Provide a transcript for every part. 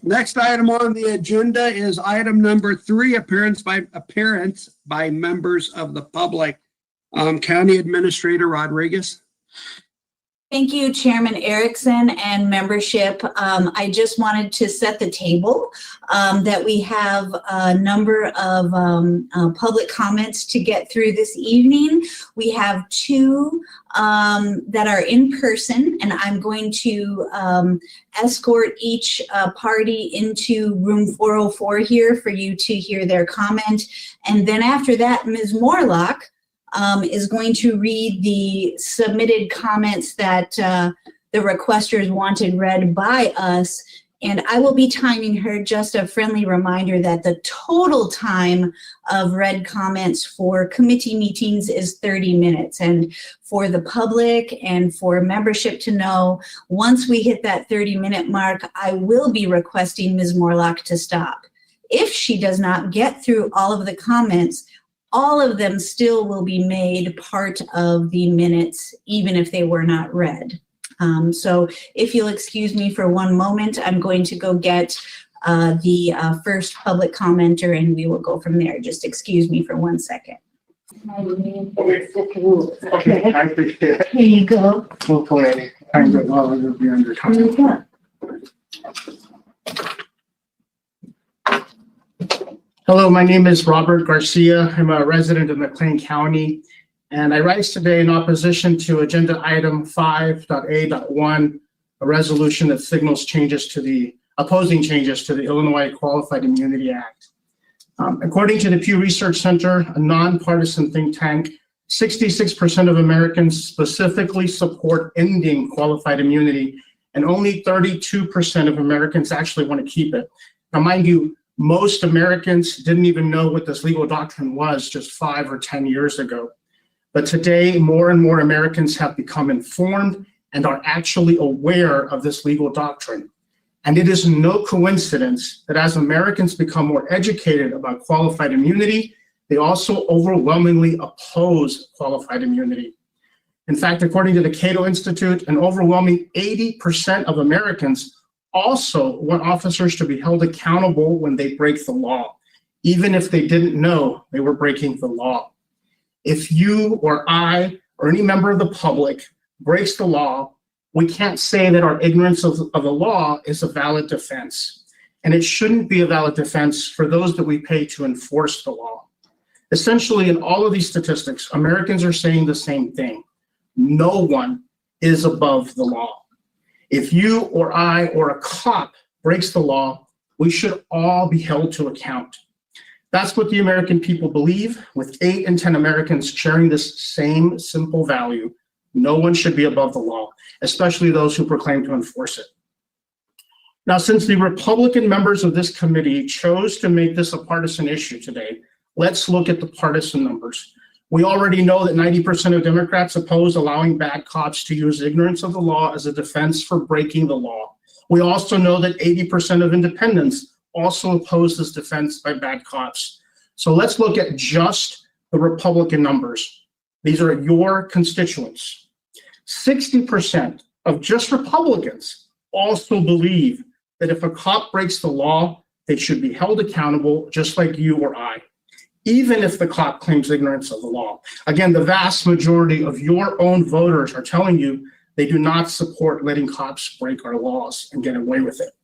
Next item on the agenda is item number 3, appearance by members of the public. County Administrator Rodriguez. Thank you, Chairman Erickson and membership. I just wanted to set the table that we have a number of public comments to get through this evening. We have 2 that are in person, and I'm going to escort each party into room 404 here for you to hear their comment. And then after that, Ms. Morlock is going to read the submitted comments that the requesters wanted read by us, and I will be timing her. Just a friendly reminder that the total time of read comments for committee meetings is 30 minutes. And for the public and for membership to know, once we hit that 30-minute mark, I will be requesting Ms. Morlock to stop. If she does not get through all of the comments, all of them still will be made part of the minutes, even if they were not read. So if you'll excuse me for one moment, I'm going to go get the first public commenter, and we will go from there. Just excuse me for 1 second. Okay, I appreciate it. Here you go. Hopefully, time goes well, it'll be under time. Here you go. Hello, my name is Robert Garcia. I'm a resident of McLean County, and I rise today in opposition to agenda item 5.A.1, a resolution that signals opposing changes to the Illinois Qualified Immunity Act. According to the Pew Research Center, a nonpartisan think tank, 66% of Americans specifically support ending qualified immunity, and only 32% of Americans actually want to keep it. Now, mind you, most Americans didn't even know what this legal doctrine was just 5 or 10 years ago. But today, more and more Americans have become informed and are actually aware of this legal doctrine. And it is no coincidence that as Americans become more educated about qualified immunity, they also overwhelmingly oppose qualified immunity. In fact, according to the Cato Institute, an overwhelming 80% of Americans also want officers to be held accountable when they break the law, even if they didn't know they were breaking the law. If you or I or any member of the public breaks the law, we can't say that our ignorance of the law is a valid defense. And it shouldn't be a valid defense for those that we pay to enforce the law. Essentially, in all of these statistics, Americans are saying the same thing. No one is above the law. If you or I or a cop breaks the law, we should all be held to account. That's what the American people believe, with 8 in 10 Americans sharing this same simple value. No one should be above the law, especially those who proclaim to enforce it. Now, since the Republican members of this committee chose to make this a partisan issue today, let's look at the partisan numbers. We already know that 90% of Democrats oppose allowing bad cops to use ignorance of the law as a defense for breaking the law. We also know that 80% of independents also oppose this defense by bad cops. So let's look at just the Republican numbers. These are your constituents. 60% of just Republicans also believe that if a cop breaks the law, they should be held accountable just like you or I, even if the cop claims ignorance of the law. Again, the vast majority of your own voters are telling you they do not support letting cops break our laws and get away with it.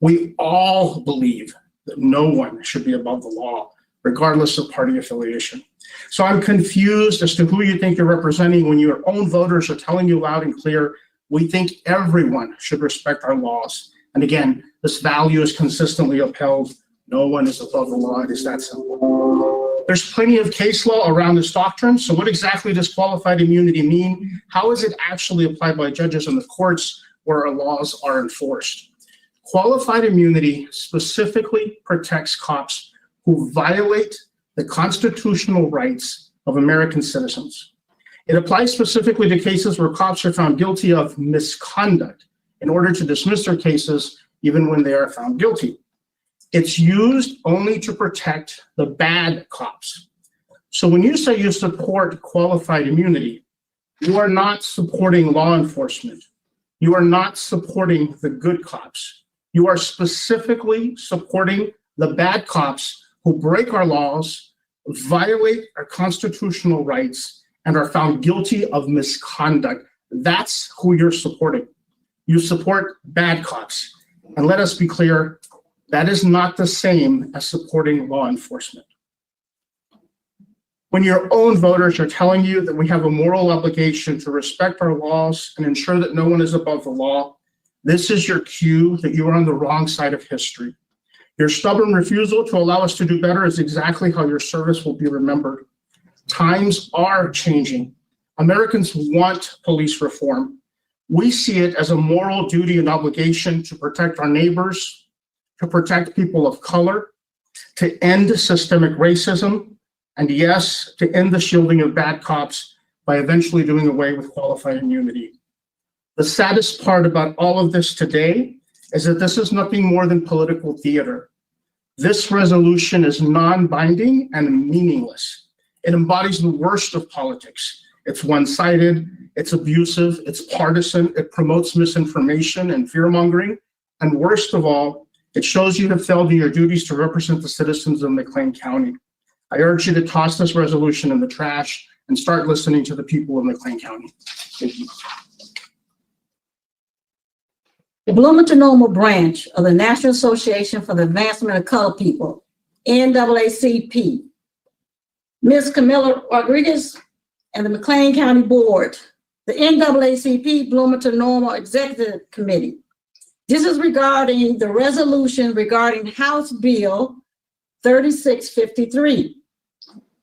We all believe that no one should be above the law, regardless of party affiliation. So I'm confused as to who you think you're representing when your own voters are telling you loud and clear, we think everyone should respect our laws. And again, this value is consistently upheld. No one is above the law. It is that simple. There's plenty of case law around this doctrine. So what exactly does qualified immunity mean? How is it actually applied by judges in the courts where our laws are enforced? Qualified immunity specifically protects cops who violate the constitutional rights of American citizens. It applies specifically to cases where cops are found guilty of misconduct in order to dismiss their cases even when they are found guilty. It's used only to protect the bad cops. So when you say you support qualified immunity, you are not supporting law enforcement. You are not supporting the good cops. You are specifically supporting the bad cops who break our laws, violate our constitutional rights, and are found guilty of misconduct. That's who you're supporting. You support bad cops. And let us be clear, that is not the same as supporting law enforcement. When your own voters are telling you that we have a moral obligation to respect our laws and ensure that no one is above the law, this is your cue that you are on the wrong side of history. Your stubborn refusal to allow us to do better is exactly how your service will be remembered. Times are changing. Americans want police reform. We see it as a moral duty and obligation to protect our neighbors, to protect people of color, to end systemic racism, and yes, to end the shielding of bad cops by eventually doing away with qualified immunity. The saddest part about all of this today is that this is nothing more than political theater. This resolution is non-binding and meaningless. It embodies the worst of politics. It's one-sided, it's abusive, it's partisan, it promotes misinformation and fear-mongering, and worst of all, it shows you have failed in your duties to represent the citizens of McLean County. I urge you to toss this resolution in the trash and start listening to the people of McLean County. Thank you. The Bloomington-Normal branch of the National Association for the Advancement of Colored People, NAACP, Ms. Camila Rodriguez, and the McLean County Board, the NAACP Bloomington-Normal Executive Committee. This is regarding the resolution regarding House Bill 3653.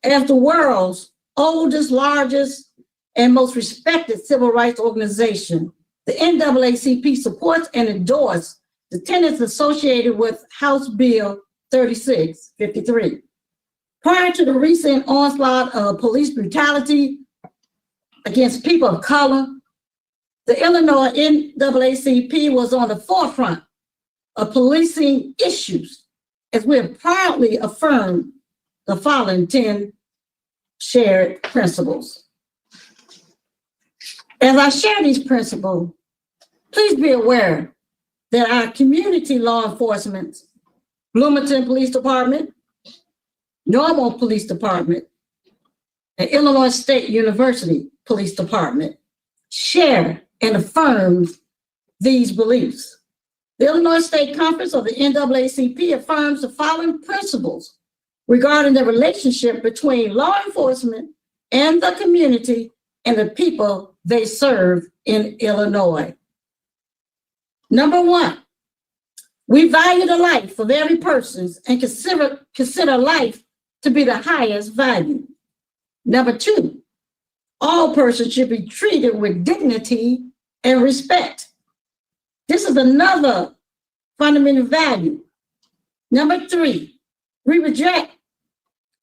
As the world's oldest, largest, and most respected civil rights organization, the NAACP supports and endorses the tenets associated with House Bill 3653. Prior to the recent onslaught of police brutality against people of color, the Illinois NAACP was on the forefront of policing issues, as we have proudly affirmed the following 10 shared principles. As I share these principles, please be aware that our community law enforcement, Bloomington Police Department, Normal Police Department, and Illinois State University Police Department share and affirm these beliefs. The Illinois State Conference of the NAACP affirms the following principles regarding the relationship between law enforcement and the community and the people they serve in Illinois. Number one, we value the life of every person and consider life to be the highest value. Number two, all persons should be treated with dignity and respect. This is another fundamental value. Number three, we reject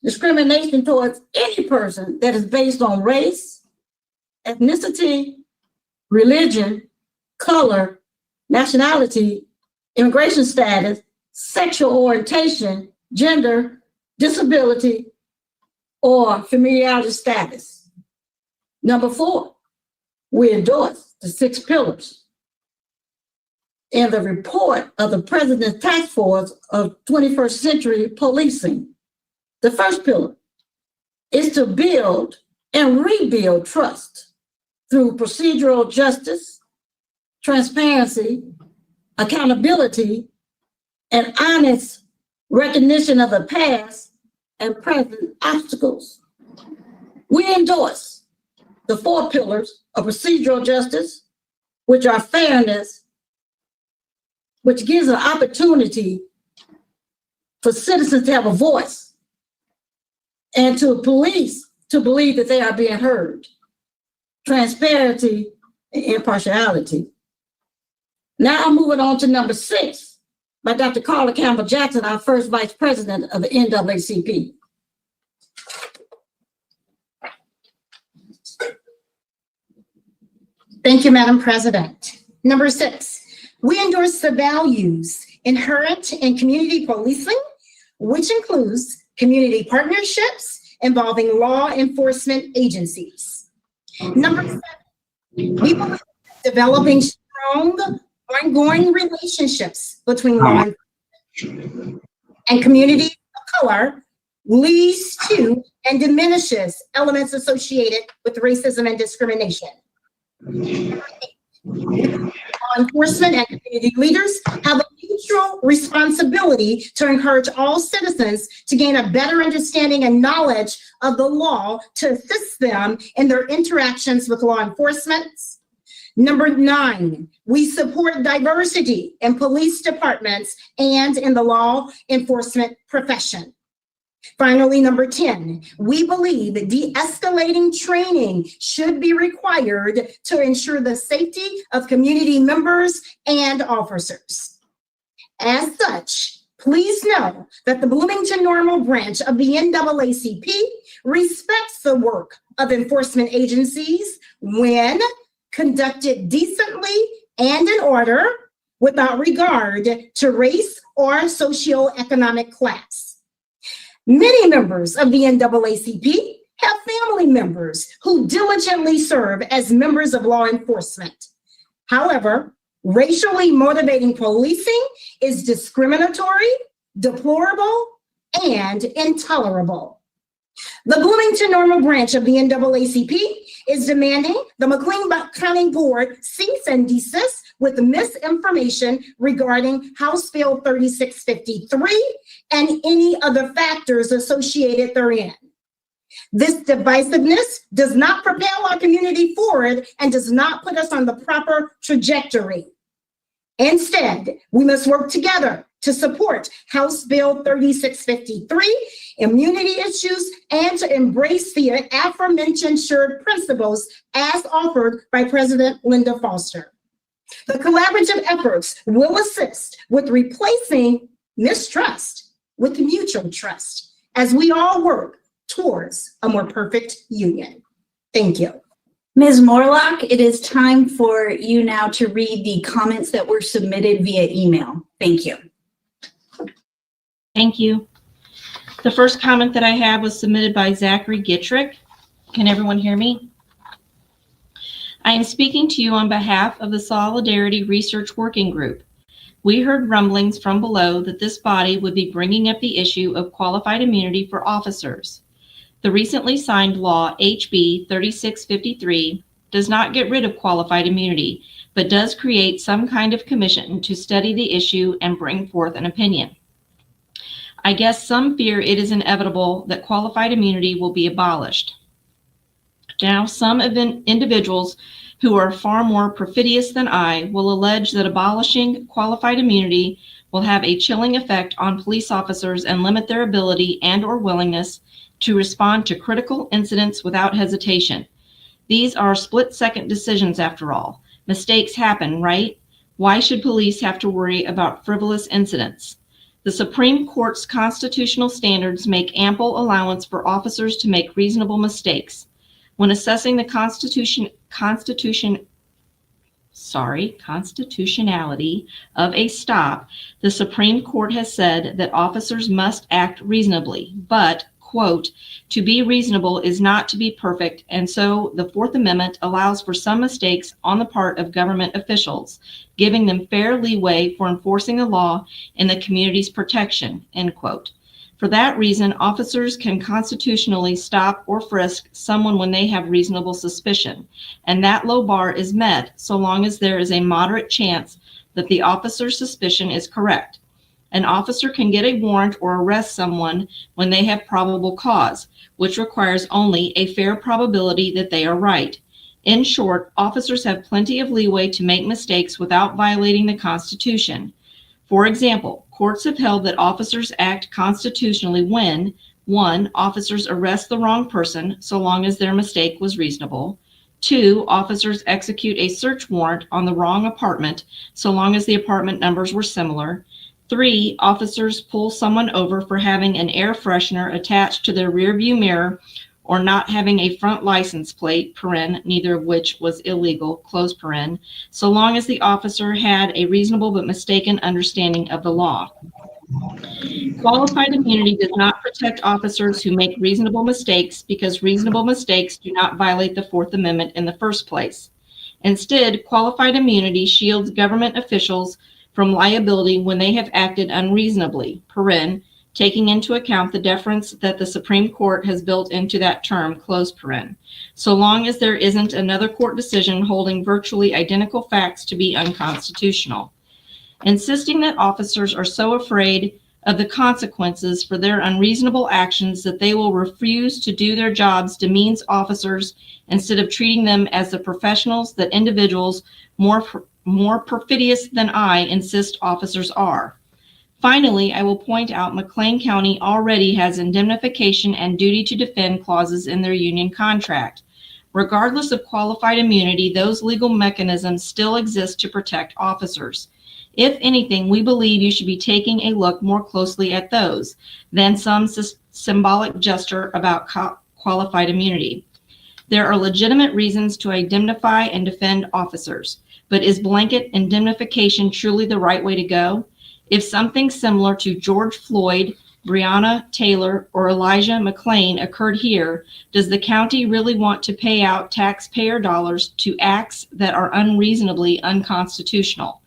discrimination towards any person that is based on race, ethnicity, religion, color, nationality, immigration status, sexual orientation, gender, disability, or familiarity status. Number four, we endorse the 6 pillars in the report of the President's Task Force of 21st Century Policing. The first pillar is to build and rebuild trust through procedural justice, transparency, accountability, and honest recognition of the past and present obstacles. We endorse the 4 pillars of procedural justice, which are fairness, which gives an opportunity for citizens to have a voice, and to police to believe that they are being heard, transparency, and impartiality. Now I'm moving on to number 6 by Dr. Carla Campbell Jackson, our first vice president of the NAACP. Thank you, Madam President. Number 6, we endorse the values inherent in community policing, which includes community partnerships involving law enforcement agencies. Number 7, we believe that developing strong ongoing relationships between law enforcement and communities of color leads to and diminishes elements associated with racism and discrimination. Law enforcement and community leaders have a mutual responsibility to encourage all citizens to gain a better understanding and knowledge of the law to assist them in their interactions with law enforcement. Number 9, we support diversity in police departments and in the law enforcement profession. Finally, number 10, we believe that de-escalating training should be required to ensure the safety of community members and officers. As such, please know that the Bloomington-Normal branch of the NAACP respects the work of enforcement agencies when conducted decently and in order without regard to race or socioeconomic class. Many members of the NAACP have family members who diligently serve as members of law enforcement. However, racially motivating policing is discriminatory, deplorable, and intolerable. The Bloomington-Normal branch of the NAACP is demanding the McLean County Board cease and desist with misinformation regarding House Bill 3653 and any other factors associated therein. This divisiveness does not propel our community forward and does not put us on the proper trajectory. Instead, we must work together to support House Bill 3653, immunity issues, and to embrace the aforementioned shared principles as offered by President Linda Foster. The collaborative efforts will assist with replacing mistrust with mutual trust as we all work towards a more perfect union. Thank you. Ms. Morlock, it is time for you now to read the comments that were submitted via email. Thank you. Thank you. The first comment that I have was submitted by Zachary Gittrick. Can everyone hear me? I am speaking to you on behalf of the Solidarity Research Working Group. We heard rumblings from below that this body would be bringing up the issue of qualified immunity for officers. The recently signed law, HB 3653, does not get rid of qualified immunity, but does create some kind of commission to study the issue and bring forth an opinion. I guess some fear it is inevitable that qualified immunity will be abolished. Now, some individuals who are far more perfidious than I will allege that abolishing qualified immunity will have a chilling effect on police officers and limit their ability and/or willingness to respond to critical incidents without hesitation. These are split-second decisions after all. Mistakes happen, right? Why should police have to worry about frivolous incidents? The Supreme Court's constitutional standards make ample allowance for officers to make reasonable mistakes. When assessing the constitutionality of a stop, the Supreme Court has said that officers must act reasonably, but, quote, to be reasonable is not to be perfect, and so the Fourth Amendment allows for some mistakes on the part of government officials, giving them fair leeway for enforcing the law in the community's protection, end quote. For that reason, officers can constitutionally stop or frisk someone when they have reasonable suspicion, and that low bar is met so long as there is a moderate chance that the officer's suspicion is correct. An officer can get a warrant or arrest someone when they have probable cause, which requires only a fair probability that they are right. In short, officers have plenty of leeway to make mistakes without violating the Constitution. For example, courts have held that officers act constitutionally when, 1, officers arrest the wrong person so long as their mistake was reasonable. 2, officers execute a search warrant on the wrong apartment so long as the apartment numbers were similar. 3, officers pull someone over for having an air freshener attached to their rearview mirror or not having a front license plate, neither of which was illegal, so long as the officer had a reasonable but mistaken understanding of the law. Qualified immunity does not protect officers who make reasonable mistakes because reasonable mistakes do not violate the Fourth Amendment in the first place. Instead, qualified immunity shields government officials from liability when they have acted unreasonably, taking into account the deference that the Supreme Court has built into that term, so long as there isn't another court decision holding virtually identical facts to be unconstitutional. Insisting that officers are so afraid of the consequences for their unreasonable actions that they will refuse to do their jobs demeans officers instead of treating them as the professionals that individuals more perfidious than I insist officers are. Finally, I will point out McLean County already has indemnification and duty to defend clauses in their union contract. Regardless of qualified immunity, those legal mechanisms still exist to protect officers. If anything, we believe you should be taking a look more closely at those than some symbolic gesture about qualified immunity. There are legitimate reasons to indemnify and defend officers, but is blanket indemnification truly the right way to go? If something similar to George Floyd, Breonna Taylor, or Elijah McLean occurred here, does the county really want to pay out taxpayer dollars to acts that are unreasonably unconstitutional?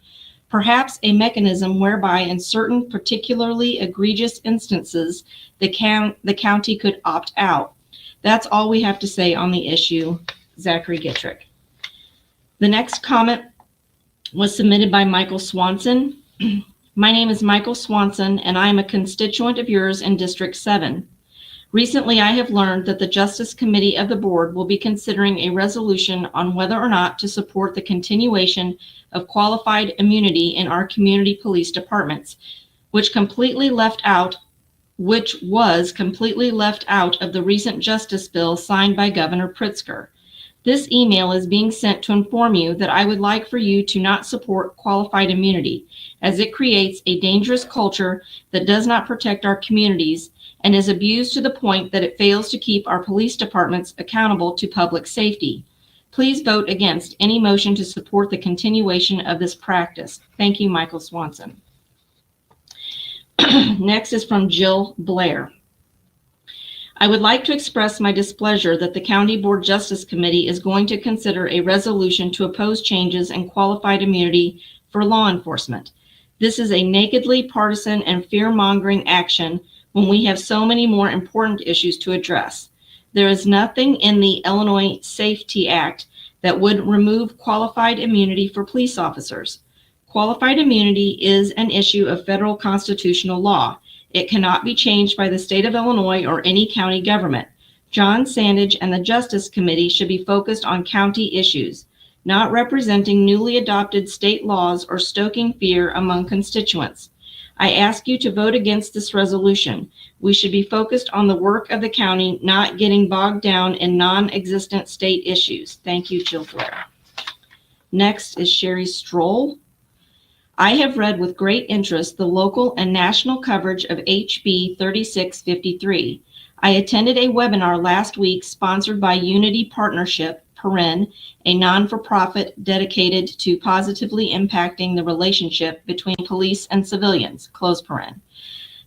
Perhaps a mechanism whereby in certain particularly egregious instances, the county could opt out. That's all we have to say on the issue. Zachary Gittrick. The next comment was submitted by Michael Swanson. My name is Michael Swanson, and I am a constituent of yours in District 7. Recently, I have learned that the Justice Committee of the Board will be considering a resolution on whether or not to support the continuation of qualified immunity in our community police departments, which was completely left out of the recent justice bill signed by Governor Pritzker. This email is being sent to inform you that I would like for you to not support qualified immunity, as it creates a dangerous culture that does not protect our communities and is abused to the point that it fails to keep our police departments accountable to public safety. Please vote against any motion to support the continuation of this practice. Thank you, Michael Swanson. Next is from Jill Blair. I would like to express my displeasure that the County Board Justice Committee is going to consider a resolution to oppose changes in qualified immunity for law enforcement. This is a nakedly partisan and fear-mongering action when we have so many more important issues to address. There is nothing in the Illinois Safety Act that would remove qualified immunity for police officers. Qualified immunity is an issue of federal constitutional law. It cannot be changed by the state of Illinois or any county government. John Sandage and the Justice Committee should be focused on county issues, not representing newly adopted state laws or stoking fear among constituents. I ask you to vote against this resolution. We should be focused on the work of the county, not getting bogged down in non-existent state issues. Thank you, Jill Blair. Next is Sherry Stroll. I have read with great interest the local and national coverage of HB 3653. I attended a webinar last week sponsored by Unity Partnership, a non-for-profit dedicated to positively impacting the relationship between police and civilians,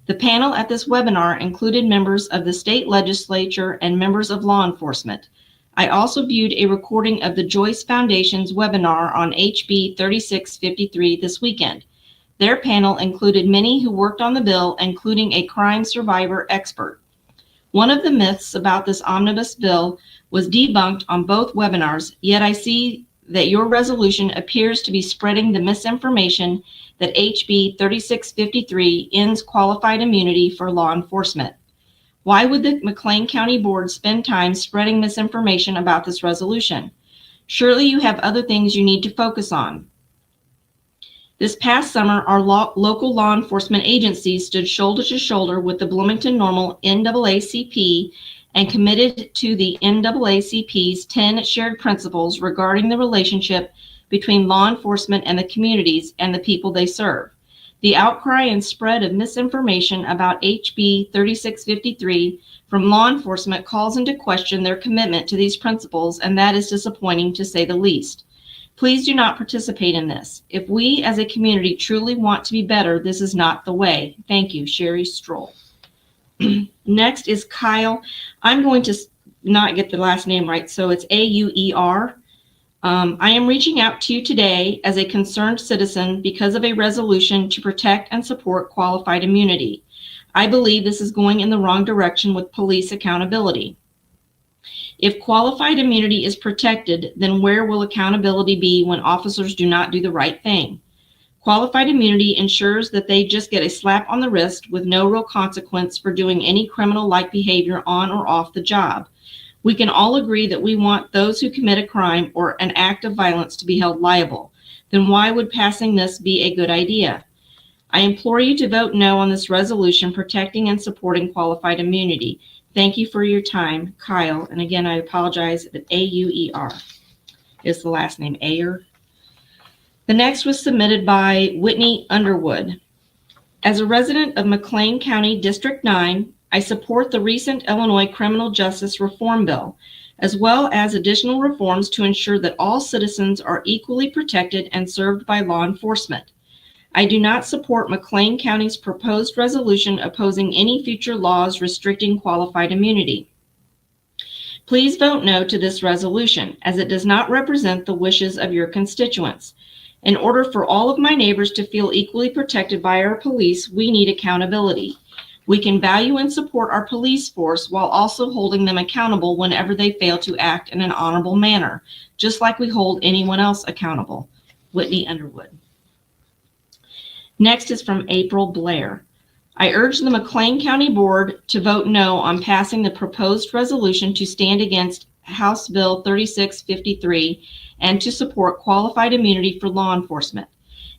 The panel at this webinar included members of the state legislature and members of law enforcement. I also viewed a recording of the Joyce Foundation's webinar on HB 3653 this weekend. Their panel included many who worked on the bill, including a crime survivor expert. One of the myths about this omnibus bill was debunked on both webinars, yet I see that your resolution appears to be spreading the misinformation that HB 3653 ends qualified immunity for law enforcement. Why would the McLean County Board spend time spreading misinformation about this resolution? Surely you have other things you need to focus on. This past summer, our local law enforcement agencies stood shoulder to shoulder with the Bloomington-Normal NAACP and committed to the NAACP's 10 shared principles regarding the relationship between law enforcement and the communities and the people they serve. The outcry and spread of misinformation about HB 3653 from law enforcement calls into question their commitment to these principles, and that is disappointing to say the least. Please do not participate in this. If we as a community truly want to be better, this is not the way. Thank you, Sherry Stroll. Next is Kyle. I'm going to not get the last name right, so it's Auer. I am reaching out to you today as a concerned citizen because of a resolution to protect and support qualified immunity. I believe this is going in the wrong direction with police accountability. If qualified immunity is protected, then where will accountability be when officers do not do the right thing? Qualified immunity ensures that they just get a slap on the wrist with no real consequence for doing any criminal-like behavior on or off the job. We can all agree that we want those who commit a crime or an act of violence to be held liable. Then why would passing this be a good idea? I implore you to vote no on this resolution protecting and supporting qualified immunity. Thank you for your time, Kyle. And again, I apologize, but A-U-E-R is the last name, Ayer. The next was submitted by Whitney Underwood. As a resident of McLean County District 9, I support the recent Illinois Criminal Justice Reform Bill, as well as additional reforms to ensure that all citizens are equally protected and served by law enforcement. I do not support McLean County's proposed resolution opposing any future laws restricting qualified immunity. Please vote no to this resolution, as it does not represent the wishes of your constituents. In order for all of my neighbors to feel equally protected by our police, we need accountability. We can value and support our police force while also holding them accountable whenever they fail to act in an honorable manner, just like we hold anyone else accountable. Whitney Underwood. Next is from April Blair. I urge the McLean County Board to vote no on passing the proposed resolution to stand against House Bill 3653 and to support qualified immunity for law enforcement.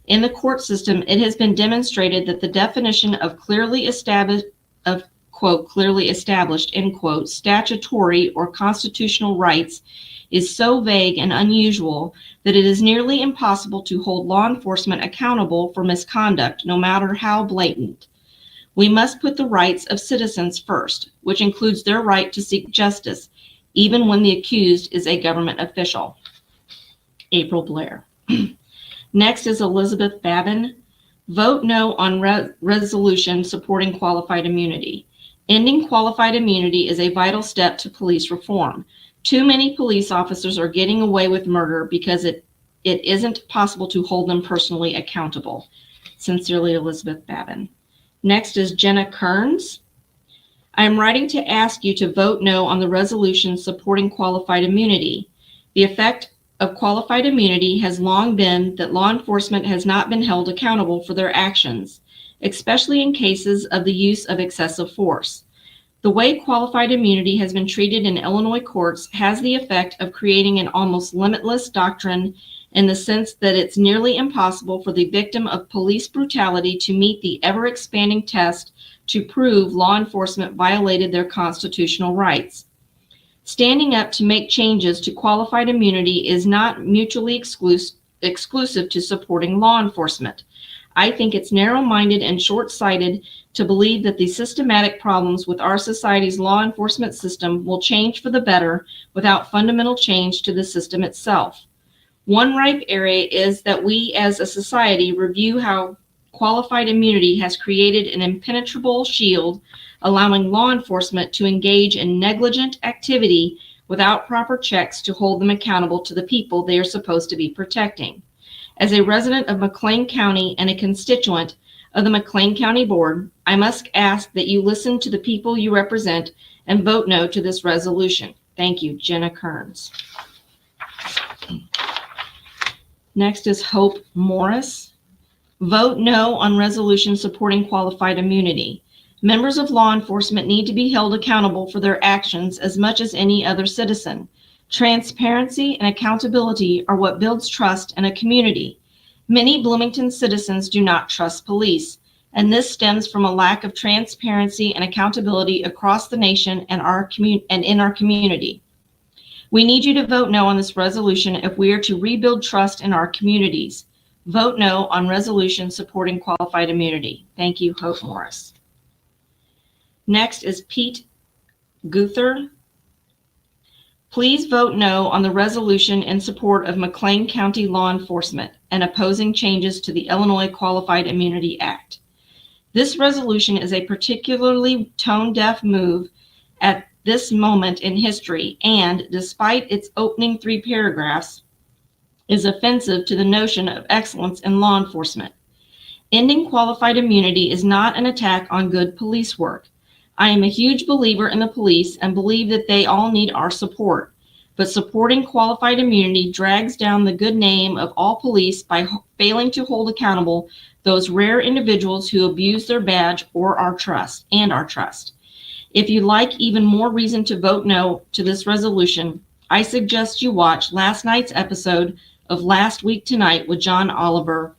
In the court system, it has been demonstrated that the definition of clearly established, end quote, statutory or constitutional rights is so vague and unusual that it is nearly impossible to hold law enforcement accountable for misconduct, no matter how blatant. We must put the rights of citizens first, which includes their right to seek justice, even when the accused is a government official. April Blair. Next is Elizabeth Babin. Vote no on resolution supporting qualified immunity. Ending qualified immunity is a vital step to police reform. Too many police officers are getting away with murder because it isn't possible to hold them personally accountable. Sincerely, Elizabeth Babin. Next is Jenna Kearns. I am writing to ask you to vote no on the resolution supporting qualified immunity. The effect of qualified immunity has long been that law enforcement has not been held accountable for their actions, especially in cases of the use of excessive force. The way qualified immunity has been treated in Illinois courts has the effect of creating an almost limitless doctrine in the sense that it's nearly impossible for the victim of police brutality to meet the ever-expanding test to prove law enforcement violated their constitutional rights. Standing up to make changes to qualified immunity is not mutually exclusive to supporting law enforcement. I think it's narrow-minded and short-sighted to believe that the systematic problems with our society's law enforcement system will change for the better without fundamental change to the system itself. One ripe area is that we as a society review how qualified immunity has created an impenetrable shield, allowing law enforcement to engage in negligent activity without proper checks to hold them accountable to the people they are supposed to be protecting. As a resident of McLean County and a constituent of the McLean County Board, I must ask that you listen to the people you represent and vote no to this resolution. Thank you, Jenna Kearns. Next is Hope Morris. Vote no on resolution supporting qualified immunity. Members of law enforcement need to be held accountable for their actions as much as any other citizen. Transparency and accountability are what builds trust in a community. Many Bloomington citizens do not trust police, and this stems from a lack of transparency and accountability across the nation and in our community. We need you to vote no on this resolution if we are to rebuild trust in our communities. Vote no on resolution supporting qualified immunity. Thank you, Hope Morris. Next is Pete Guther. Please vote no on the resolution in support of McLean County law enforcement and opposing changes to the Illinois Qualified Immunity Act. This resolution is a particularly tone-deaf move at this moment in history, and despite its opening 3 paragraphs, is offensive to the notion of excellence in law enforcement. Ending qualified immunity is not an attack on good police work. I am a huge believer in the police and believe that they all need our support. But supporting qualified immunity drags down the good name of all police by failing to hold accountable those rare individuals who abuse their badge or our trust. If you'd like even more reason to vote no to this resolution, I suggest you watch last night's episode of Last Week Tonight with John Oliver,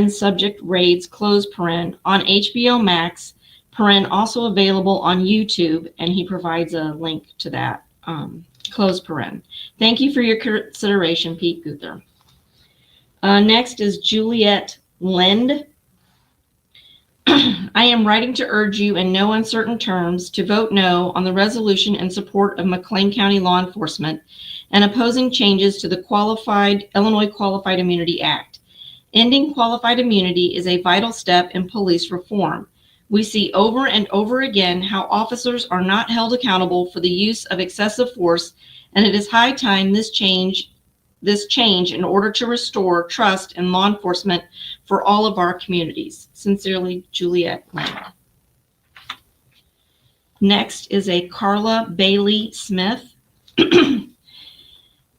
subject raids, on HBO Max, also available on YouTube, and he provides a link to that, Thank you for your consideration, Pete Guther. Next is Juliet Lind. I am writing to urge you in no uncertain terms to vote no on the resolution in support of McLean County law enforcement and opposing changes to the Illinois Qualified Immunity Act. Ending qualified immunity is a vital step in police reform. We see over and over again how officers are not held accountable for the use of excessive force, and it is high time this change in order to restore trust in law enforcement for all of our communities. Sincerely, Juliet Lane. Next is a Carla Bailey Smith.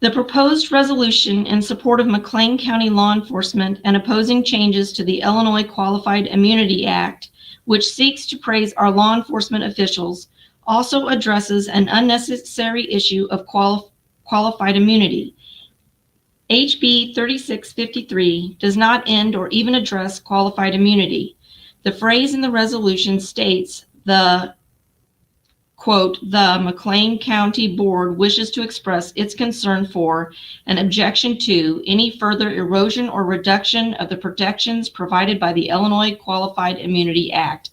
The proposed resolution in support of McLean County law enforcement and opposing changes to the Illinois Qualified Immunity Act, which seeks to praise our law enforcement officials, also addresses an unnecessary issue of qualified immunity. HB 3653 does not end or even address qualified immunity. The phrase in the resolution states the McLean County Board wishes to express its concern for and objection to any further erosion or reduction of the protections provided by the Illinois Qualified Immunity Act,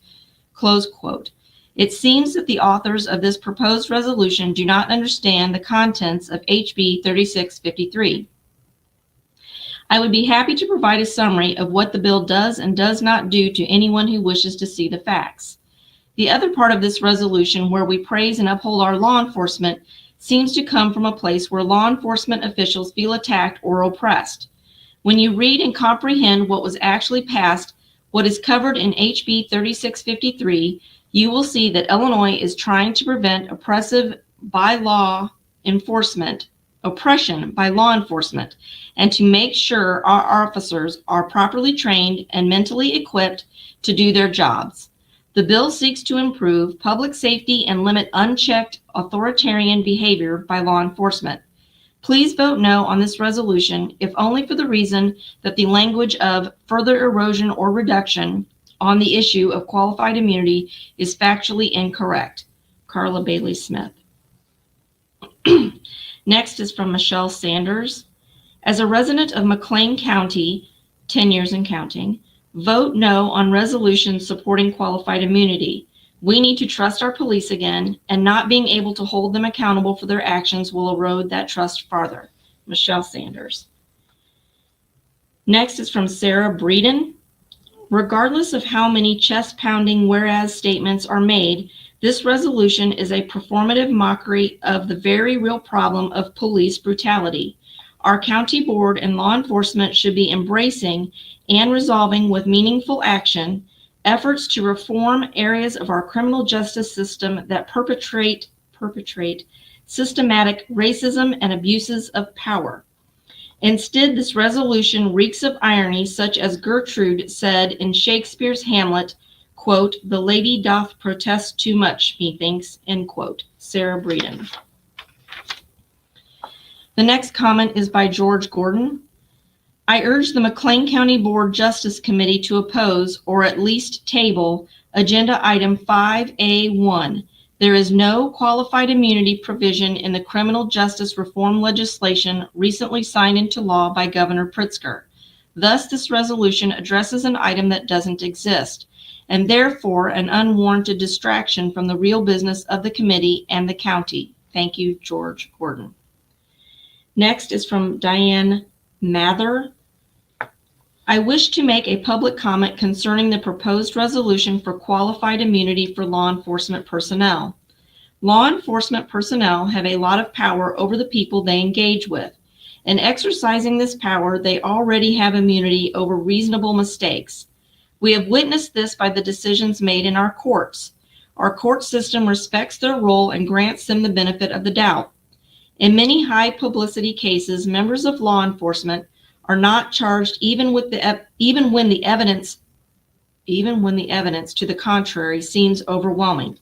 close quote. It seems that the authors of this proposed resolution do not understand the contents of HB 3653. I would be happy to provide a summary of what the bill does and does not do to anyone who wishes to see the facts. The other part of this resolution, where we praise and uphold our law enforcement, seems to come from a place where law enforcement officials feel attacked or oppressed. When you read and comprehend what was actually passed, what is covered in HB 3653, you will see that Illinois is trying to prevent oppression by law enforcement, and to make sure our officers are properly trained and mentally equipped to do their jobs. The bill seeks to improve public safety and limit unchecked authoritarian behavior by law enforcement. Please vote no on this resolution, if only for the reason that the language of further erosion or reduction on the issue of qualified immunity is factually incorrect. Carla Bailey Smith. Next is from Michelle Sanders. As a resident of McLean County, 10 years and counting, vote no on resolutions supporting qualified immunity. We need to trust our police again, and not being able to hold them accountable for their actions will erode that trust farther. Michelle Sanders. Next is from Sarah Breeden. Regardless of how many chest-pounding whereas statements are made, this resolution is a performative mockery of the very real problem of police brutality. Our county board and law enforcement should be embracing and resolving with meaningful action efforts to reform areas of our criminal justice system that perpetrate systematic racism and abuses of power. Instead, this resolution reeks of irony, such as Gertrude said in Shakespeare's Hamlet, quote, "The lady doth protest too much, methinks," end quote. Sarah Breeden. The next comment is by George Gordon. I urge the McLean County Board Justice Committee to oppose, or at least table, Agenda Item 5A1. There is no qualified immunity provision in the criminal justice reform legislation recently signed into law by Governor Pritzker. Thus, this resolution addresses an item that doesn't exist, and therefore an unwarranted distraction from the real business of the committee and the county. Thank you, George Gordon. Next is from Diane Mather. I wish to make a public comment concerning the proposed resolution for qualified immunity for law enforcement personnel. Law enforcement personnel have a lot of power over the people they engage with, In exercising this power, they already have immunity over reasonable mistakes. We have witnessed this by the decisions made in our courts. Our court system respects their role and grants them the benefit of the doubt. In many high publicity cases, members of law enforcement are not charged even when the evidence to the contrary seems overwhelming.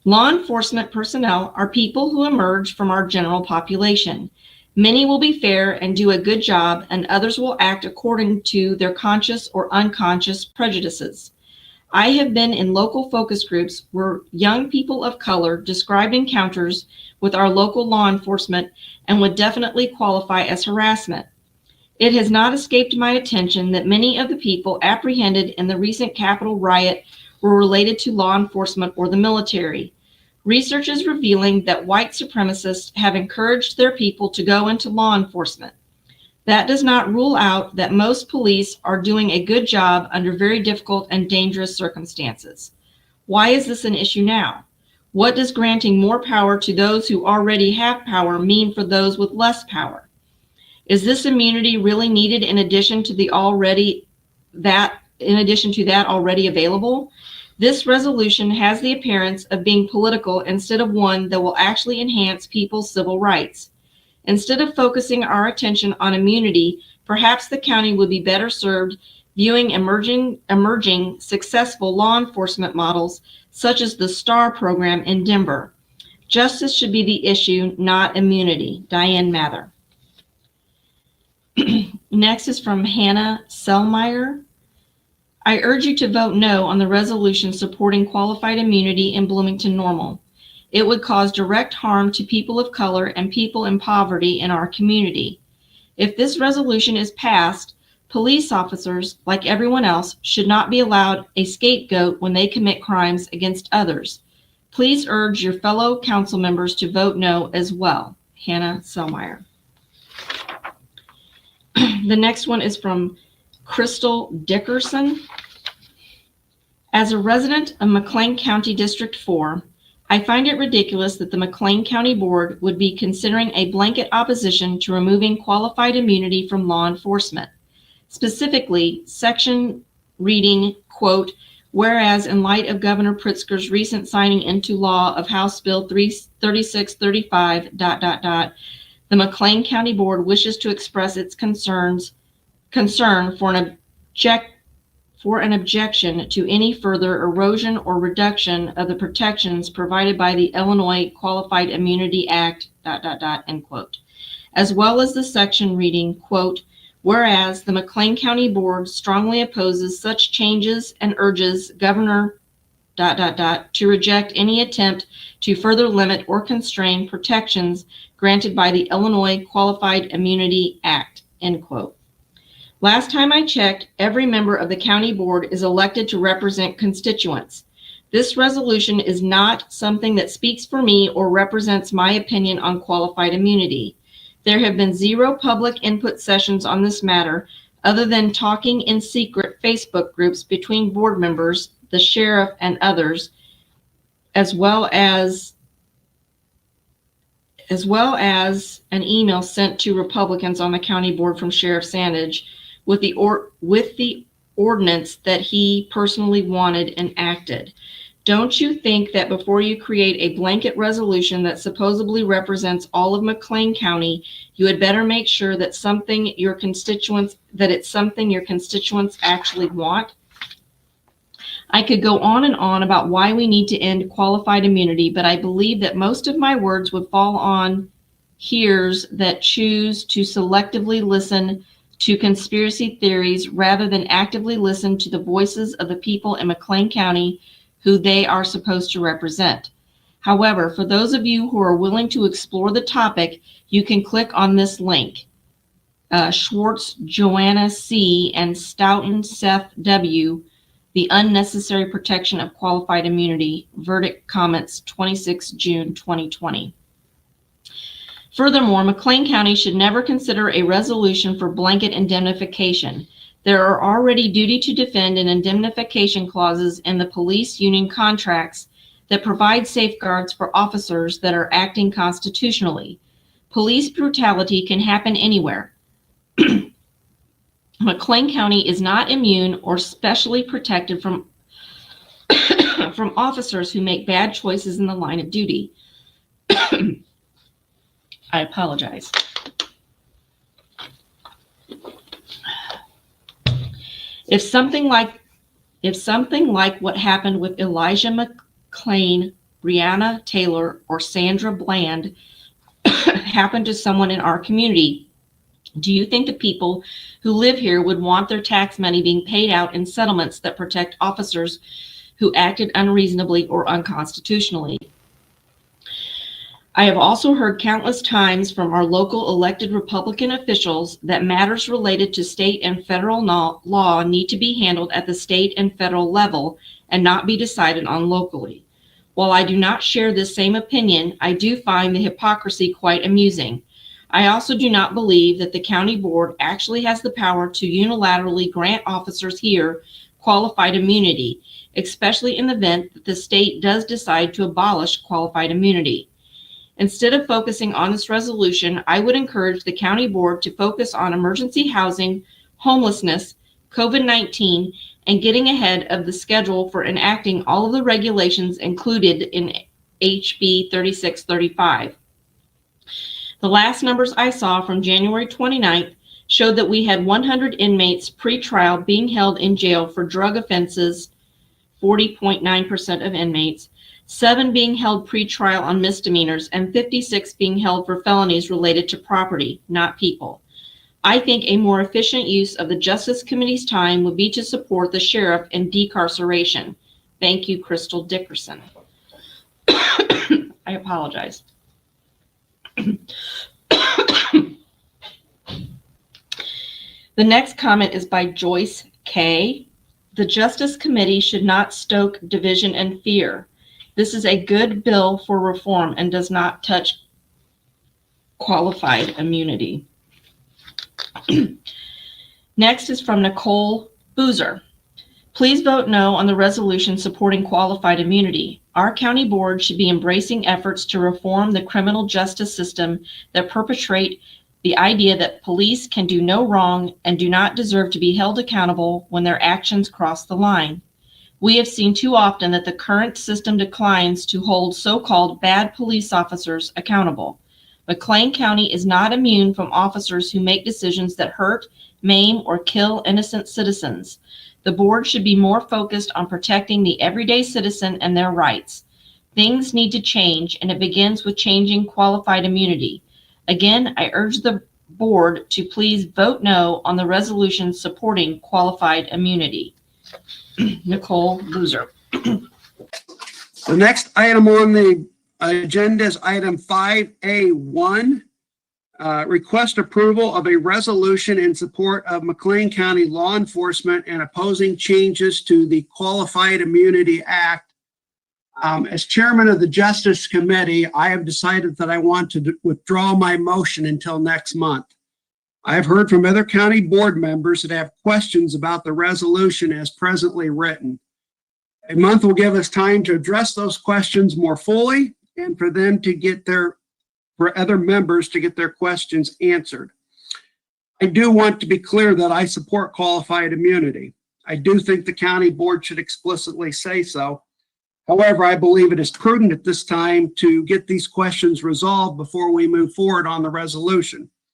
Law enforcement personnel are people who emerge from our general population. Many will be fair and do a good job, and others will act according to their conscious or unconscious prejudices. I have been in local focus groups where young people of color described encounters with our local law enforcement and would definitely qualify as harassment. It has not escaped my attention that many of the people apprehended in the recent Capitol riot were related to law enforcement or the military. Research is revealing that white supremacists have encouraged their people to go into law enforcement. That does not rule out that most police are doing a good job under very difficult and dangerous circumstances. Why is this an issue now? What does granting more power to those who already have power mean for those with less power? Is this immunity really needed in addition to that already available? This resolution has the appearance of being political instead of one that will actually enhance people's civil rights. Instead of focusing our attention on immunity, perhaps the county would be better served viewing emerging successful law enforcement models such as the STAR program in Denver. Justice should be the issue, not immunity. Diane Mather. Next is from Hannah Selmeyer. I urge you to vote no on the resolution supporting qualified immunity in Bloomington-Normal. It would cause direct harm to people of color and people in poverty in our community. If this resolution is passed, police officers, like everyone else, should not be allowed a scapegoat when they commit crimes against others. Please urge your fellow council members to vote no as well. Hannah Selmeyer. The next one is from Crystal Dickerson. As a resident of McLean County District 4, I find it ridiculous that the McLean County Board would be considering a blanket opposition to removing qualified immunity from law enforcement. Specifically, section reading, quote, whereas in light of Governor Pritzker's recent signing into law of House Bill 3635, the McLean County Board wishes to express its concern for an objection to any further erosion or reduction of the protections provided by the Illinois Qualified Immunity Act, end quote, as well as the section reading, quote, whereas the McLean County Board strongly opposes such changes and urges Governor to reject any attempt to further limit or constrain protections granted by the Illinois Qualified Immunity Act, end quote. Last time I checked, every member of the county board is elected to represent constituents. This resolution is not something that speaks for me or represents my opinion on qualified immunity. There have been 0 public input sessions on this matter other than talking in secret Facebook groups between board members, the sheriff, and others, as well as an email sent to Republicans on the county board from Sheriff Sandage with the ordinance that he personally wanted enacted. Don't you think that before you create a blanket resolution that supposedly represents all of McLean County, you had better make sure that it's something your constituents actually want? I could go on and on about why we need to end qualified immunity, but I believe that most of my words would fall on ears that choose to selectively listen to conspiracy theories rather than actively listen to the voices of the people in McLean County who they are supposed to represent. However, for those of you who are willing to explore the topic, you can click on this link. Schwartz Joanna C. and Stoughton Seth W. The Unnecessary Protection of Qualified Immunity. Verdict comments 26 June 2020. Furthermore, McLean County should never consider a resolution for blanket indemnification. There are already duty to defend and indemnification clauses in the police union contracts that provide safeguards for officers that are acting constitutionally. Police brutality can happen anywhere. McLean County is not immune or specially protected from from officers who make bad choices in the line of duty. I apologize. If something like what happened with Elijah McLean, Breonna Taylor, or Sandra Bland happened to someone in our community, do you think the people who live here would want their tax money being paid out in settlements that protect officers who acted unreasonably or unconstitutionally? I have also heard countless times from our local elected Republican officials that matters related to state and federal law need to be handled at the state and federal level and not be decided on locally. While I do not share this same opinion, I do find the hypocrisy quite amusing. I also do not believe that the county board actually has the power to unilaterally grant officers here qualified immunity, especially in the event that the state does decide to abolish qualified immunity. Instead of focusing on this resolution, I would encourage the county board to focus on emergency housing, homelessness, COVID-19, and getting ahead of the schedule for enacting all of the regulations included in HB 3635. The last numbers I saw from January 29th showed that we had 100 inmates pre-trial being held in jail for drug offenses, 40.9% of inmates, 7 being held pre-trial on misdemeanors, and 56 being held for felonies related to property, not people. I think a more efficient use of the Justice Committee's time would be to support the sheriff in decarceration. Thank you, Crystal Dickerson. I apologize. The next comment is by Joyce K. The Justice Committee should not stoke division and fear. This is a good bill for reform and does not touch qualified immunity. Next is from Nicole Boozer. Please vote no on the resolution supporting qualified immunity. Our county board should be embracing efforts to reform the criminal justice system that perpetrate the idea that police can do no wrong and do not deserve to be held accountable when their actions cross the line. We have seen too often that the current system declines to hold so-called bad police officers accountable. McLean County is not immune from officers who make decisions that hurt, maim, or kill innocent citizens. The board should be more focused on protecting the everyday citizen and their rights. Things need to change, and it begins with changing qualified immunity. Again, I urge the board to please vote no on the resolution supporting qualified immunity. Nicole Boozer. The next item on the agenda is item 5A1. Request approval of a resolution in support of McLean County law enforcement and opposing changes to the Qualified Immunity Act. As chairman of the Justice Committee, I have decided that I want to withdraw my motion until next month. I have heard from other county board members that have questions about the resolution as presently written. A month will give us time to address those questions more fully and for other members to get their questions answered. I do want to be clear that I support qualified immunity. I do think the county board should explicitly say so. However, I believe it is prudent at this time to get these questions resolved before we move forward on the resolution.